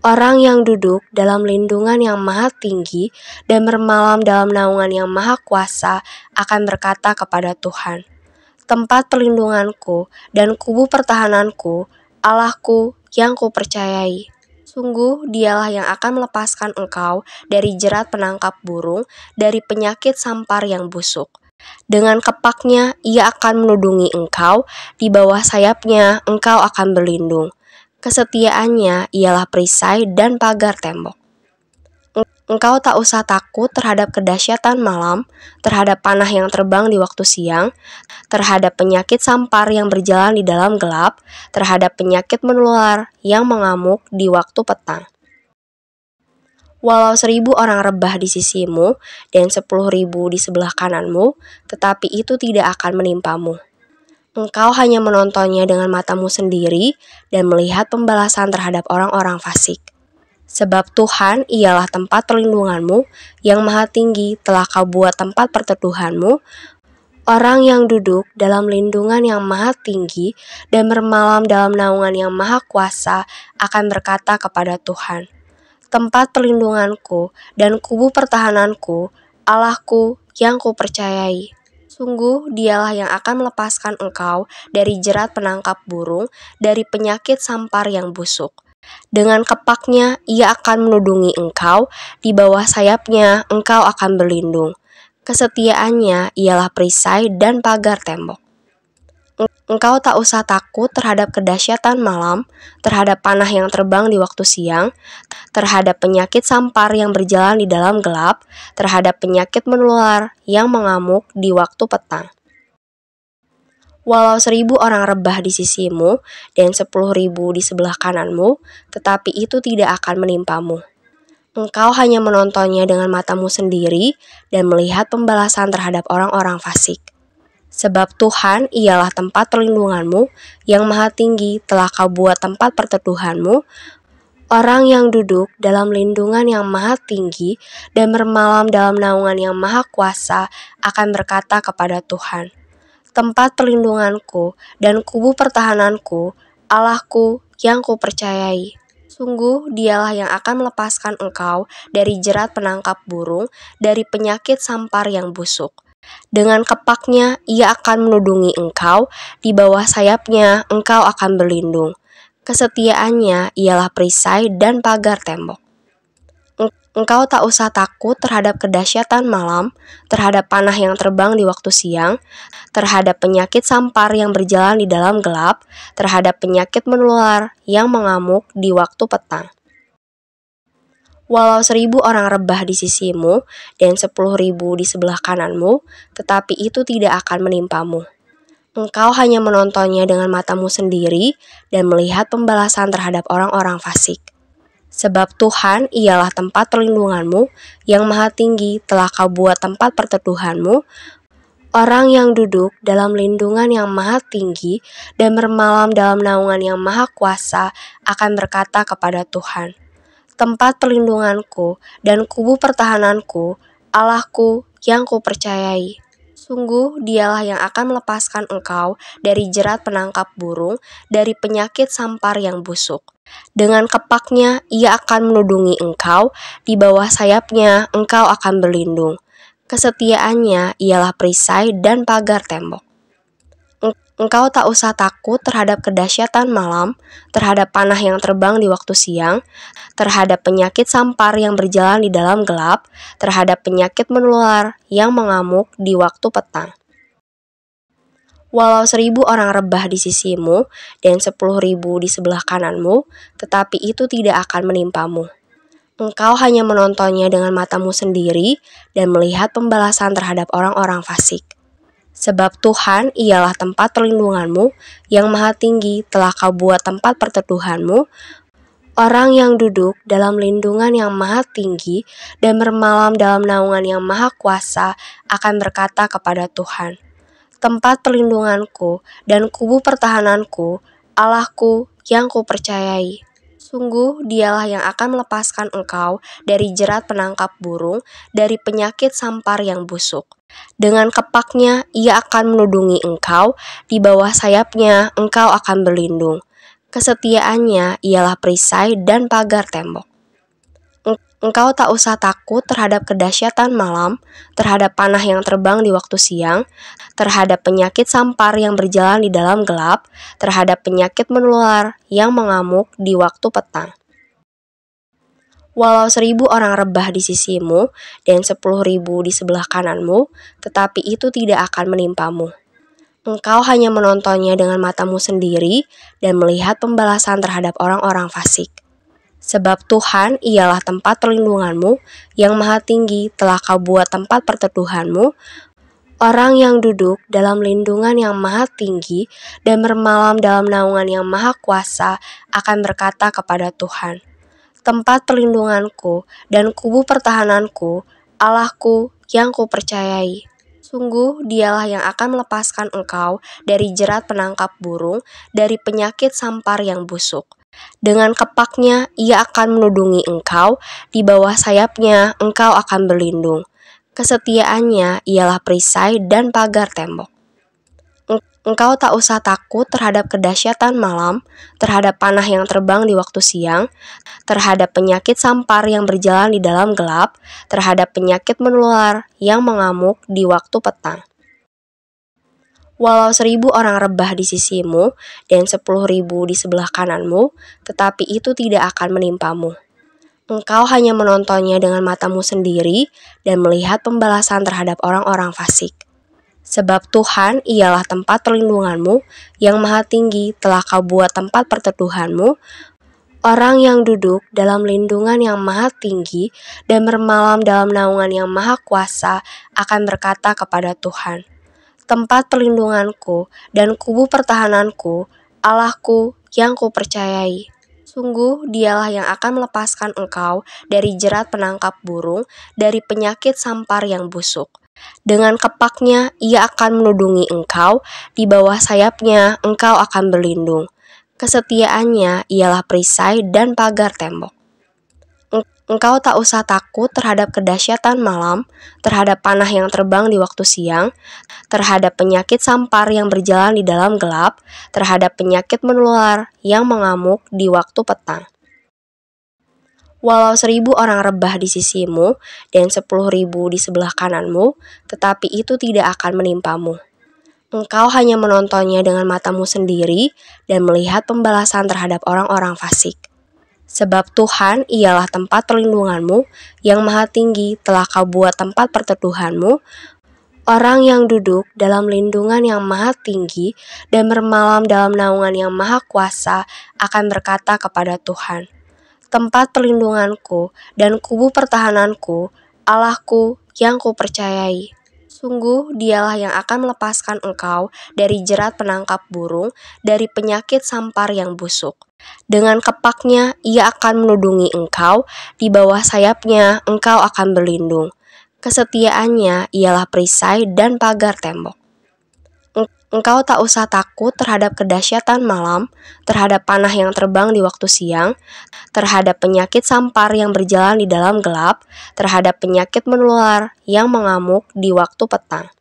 Orang yang duduk dalam lindungan yang maha tinggi dan bermalam dalam naungan yang maha kuasa akan berkata kepada Tuhan, tempat perlindunganku dan kubu pertahananku, Allahku yang kupercayai. Sungguh dialah yang akan melepaskan engkau dari jerat penangkap burung, dari penyakit sampar yang busuk. Dengan kepaknya ia akan melindungi engkau, di bawah sayapnya engkau akan berlindung. Kesetiaannya ialah perisai dan pagar tembok. Engkau tak usah takut terhadap kedahsyatan malam, terhadap panah yang terbang di waktu siang, terhadap penyakit sampar yang berjalan di dalam gelap, terhadap penyakit menular yang mengamuk di waktu petang. Walau 1000 orang rebah di sisimu dan 10.000 di sebelah kananmu, tetapi itu tidak akan menimpamu. Engkau hanya menontonnya dengan matamu sendiri dan melihat pembalasan terhadap orang-orang fasik. Sebab Tuhan ialah tempat perlindunganmu, yang maha tinggi telah kau buat tempat perteduhanmu. Orang yang duduk dalam lindungan yang maha tinggi dan bermalam dalam naungan yang maha kuasa akan berkata kepada Tuhan, tempat perlindunganku dan kubu pertahananku, Allahku yang kupercayai. Sungguh dialah yang akan melepaskan engkau dari jerat penangkap burung, dari penyakit sampar yang busuk. Dengan kepaknya ia akan melindungi engkau, di bawah sayapnya engkau akan berlindung. Kesetiaannya ialah perisai dan pagar tembok. Engkau tak usah takut terhadap kedahsyatan malam, terhadap panah yang terbang di waktu siang, terhadap penyakit sampar yang berjalan di dalam gelap, terhadap penyakit menular yang mengamuk di waktu petang. Walau 1000 orang rebah di sisimu dan 10.000 di sebelah kananmu, tetapi itu tidak akan menimpamu. Engkau hanya menontonnya dengan matamu sendiri dan melihat pembalasan terhadap orang-orang fasik. Sebab Tuhan ialah tempat perlindunganmu, yang maha tinggi telah kau buat tempat perteduhanmu. Orang yang duduk dalam lindungan yang maha tinggi dan bermalam dalam naungan yang maha kuasa akan berkata kepada Tuhan, tempat perlindunganku dan kubu pertahananku, Allahku yang kupercayai. Sungguh dialah yang akan melepaskan engkau dari jerat penangkap burung, dari penyakit sampar yang busuk. Dengan kepaknya ia akan melindungi engkau, di bawah sayapnya engkau akan berlindung. Kesetiaannya ialah perisai dan pagar tembok. Engkau tak usah takut terhadap kedahsyatan malam, terhadap panah yang terbang di waktu siang, terhadap penyakit sampar yang berjalan di dalam gelap, terhadap penyakit menular yang mengamuk di waktu petang. Walau 1000 orang rebah di sisimu dan 10.000 di sebelah kananmu, tetapi itu tidak akan menimpamu. Engkau hanya menontonnya dengan matamu sendiri dan melihat pembalasan terhadap orang-orang fasik. Sebab Tuhan ialah tempat perlindunganmu, yang maha tinggi telah kau buat tempat perteduhanmu. Orang yang duduk dalam lindungan yang maha tinggi dan bermalam dalam naungan yang maha kuasa akan berkata kepada Tuhan, tempat perlindunganku dan kubu pertahananku, Allahku yang kupercayai. Sungguh dialah yang akan melepaskan engkau dari jerat penangkap burung, dari penyakit sampar yang busuk. Dengan kepaknya ia akan melindungi engkau, di bawah sayapnya engkau akan berlindung. Kesetiaannya ialah perisai dan pagar tembok. Engkau tak usah takut terhadap kedahsyatan malam, terhadap panah yang terbang di waktu siang, terhadap penyakit sampar yang berjalan di dalam gelap, terhadap penyakit menular yang mengamuk di waktu petang. Walau 1000 orang rebah di sisimu dan 10.000 di sebelah kananmu, tetapi itu tidak akan menimpamu. Engkau hanya menontonnya dengan matamu sendiri dan melihat pembalasan terhadap orang-orang fasik. Sebab Tuhan ialah tempat perlindunganmu, yang maha tinggi telah kau buat tempat perteduhanmu. Orang yang duduk dalam lindungan yang maha tinggi dan bermalam dalam naungan yang maha kuasa akan berkata kepada Tuhan, tempat perlindunganku dan kubu pertahananku, Allahku yang kupercayai. Sungguh dialah yang akan melepaskan engkau dari jerat penangkap burung, dari penyakit sampar yang busuk. Dengan kepaknya ia akan melindungi engkau, di bawah sayapnya engkau akan berlindung. Kesetiaannya ialah perisai dan pagar tembok. Engkau tak usah takut terhadap kedahsyatan malam, terhadap panah yang terbang di waktu siang, terhadap penyakit sampar yang berjalan di dalam gelap, terhadap penyakit menular yang mengamuk di waktu petang. Walau 1.000 orang rebah di sisimu dan 10.000 di sebelah kananmu, tetapi itu tidak akan menimpamu. Engkau hanya menontonnya dengan matamu sendiri dan melihat pembalasan terhadap orang-orang fasik. Sebab Tuhan ialah tempat perlindunganmu, yang maha tinggi telah kau buat tempat perteduhanmu. Orang yang duduk dalam lindungan yang maha tinggi dan bermalam dalam naungan yang maha kuasa akan berkata kepada Tuhan, tempat perlindunganku dan kubu pertahananku, Allahku yang kupercayai. Sungguh dialah yang akan melepaskan engkau dari jerat penangkap burung, dari penyakit sampar yang busuk. Dengan kepaknya ia akan menudungi engkau, di bawah sayapnya engkau akan berlindung. Kesetiaannya ialah perisai dan pagar tembok. Engkau tak usah takut terhadap kedahsyatan malam, terhadap panah yang terbang di waktu siang, terhadap penyakit sampar yang berjalan di dalam gelap, terhadap penyakit menular yang mengamuk di waktu petang. Walau 1.000 orang rebah di sisimu dan 10.000 di sebelah kananmu, tetapi itu tidak akan menimpamu. Engkau hanya menontonnya dengan matamu sendiri dan melihat pembalasan terhadap orang-orang fasik. Sebab Tuhan ialah tempat perlindunganmu, yang maha tinggi telah kau buat tempat perteduhanmu. Orang yang duduk dalam lindungan yang maha tinggi dan bermalam dalam naungan yang maha kuasa akan berkata kepada Tuhan, tempat perlindunganku dan kubu pertahananku, Allahku yang kupercayai. Sungguh dialah yang akan melepaskan engkau dari jerat penangkap burung, dari penyakit sampar yang busuk. Dengan kepaknya ia akan menudungi engkau, di bawah sayapnya engkau akan berlindung. Kesetiaannya ialah perisai dan pagar tembok. Engkau tak usah takut terhadap kedahsyatan malam, terhadap panah yang terbang di waktu siang, terhadap penyakit sampar yang berjalan di dalam gelap, terhadap penyakit menular yang mengamuk di waktu petang. Walau 1.000 orang rebah di sisimu dan 10.000 di sebelah kananmu, tetapi itu tidak akan menimpamu. Engkau hanya menontonnya dengan matamu sendiri dan melihat pembalasan terhadap orang-orang fasik. Sebab Tuhan ialah tempat perlindunganmu, yang maha tinggi telah kau buat tempat perteduhanmu. Orang yang duduk dalam lindungan yang maha tinggi dan bermalam dalam naungan yang maha kuasa akan berkata kepada Tuhan, tempat perlindunganku dan kubu pertahananku, Allahku yang kupercayai. Sungguh dialah yang akan melepaskan engkau dari jerat penangkap burung, dari penyakit sampar yang busuk. Dengan kepaknya ia akan menudungi engkau, di bawah sayapnya engkau akan berlindung. Kesetiaannya ialah perisai dan pagar tembok. Engkau tak usah takut terhadap kedahsyatan malam, terhadap panah yang terbang di waktu siang, terhadap penyakit sampar yang berjalan di dalam gelap, terhadap penyakit menular yang mengamuk di waktu petang.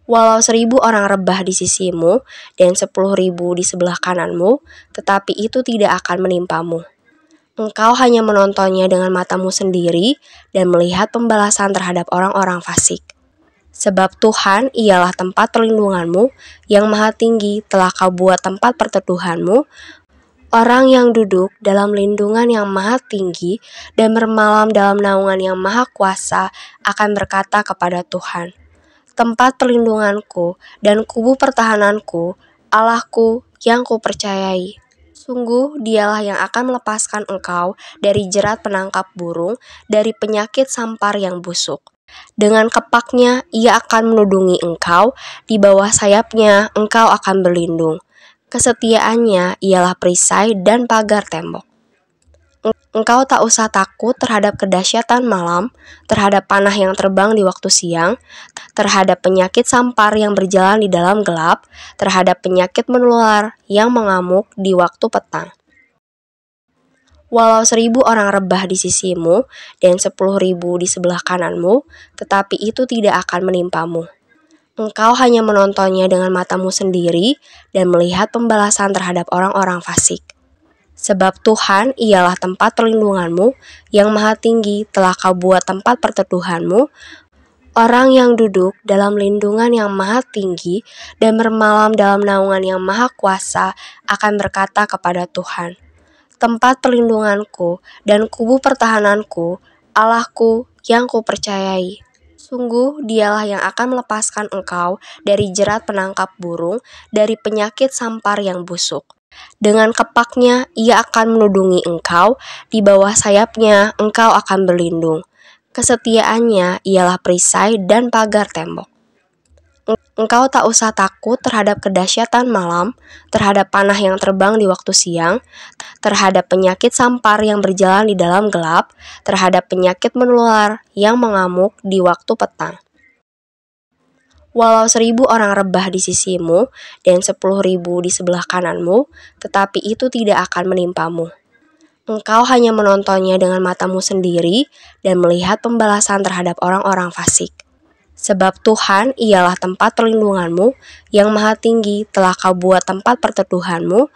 Walau 1.000 orang rebah di sisimu dan 10.000 di sebelah kananmu, tetapi itu tidak akan menimpamu. Engkau hanya menontonnya dengan matamu sendiri dan melihat pembalasan terhadap orang-orang fasik. Sebab Tuhan ialah tempat perlindunganmu, yang maha tinggi telah kau buat tempat perteduhanmu. Orang yang duduk dalam lindungan yang maha tinggi dan bermalam dalam naungan yang maha kuasa akan berkata kepada Tuhan, tempat perlindunganku dan kubu pertahananku, Allahku yang kupercayai. Sungguh dialah yang akan melepaskan engkau dari jerat penangkap burung, dari penyakit sampar yang busuk. Dengan kepaknya ia akan menudungi engkau, di bawah sayapnya engkau akan berlindung. Kesetiaannya ialah perisai dan pagar tembok. Engkau tak usah takut terhadap kedahsyatan malam, terhadap panah yang terbang di waktu siang, terhadap penyakit sampar yang berjalan di dalam gelap, terhadap penyakit menular yang mengamuk di waktu petang. Walau 1.000 orang rebah di sisimu dan 10.000 di sebelah kananmu, tetapi itu tidak akan menimpamu. Engkau hanya menontonnya dengan matamu sendiri dan melihat pembalasan terhadap orang-orang fasik. Sebab Tuhan ialah tempat perlindunganmu, yang maha tinggi telah kau buat tempat perteduhanmu. Orang yang duduk dalam lindungan yang maha tinggi dan bermalam dalam naungan yang maha kuasa akan berkata kepada Tuhan, tempat perlindunganku dan kubu pertahananku, Allahku yang kupercayai. Sungguh dialah yang akan melepaskan engkau dari jerat penangkap burung, dari penyakit sampar yang busuk. Dengan kepaknya ia akan melindungi engkau, di bawah sayapnya engkau akan berlindung. Kesetiaannya ialah perisai dan pagar tembok. Engkau tak usah takut terhadap kedahsyatan malam, terhadap panah yang terbang di waktu siang, terhadap penyakit sampar yang berjalan di dalam gelap, terhadap penyakit menular yang mengamuk di waktu petang. Walau 1.000 orang rebah di sisimu dan 10.000 di sebelah kananmu, tetapi itu tidak akan menimpamu. Engkau hanya menontonnya dengan matamu sendiri dan melihat pembalasan terhadap orang-orang fasik. Sebab Tuhan ialah tempat perlindunganmu, yang maha tinggi telah kau buat tempat perteduhanmu.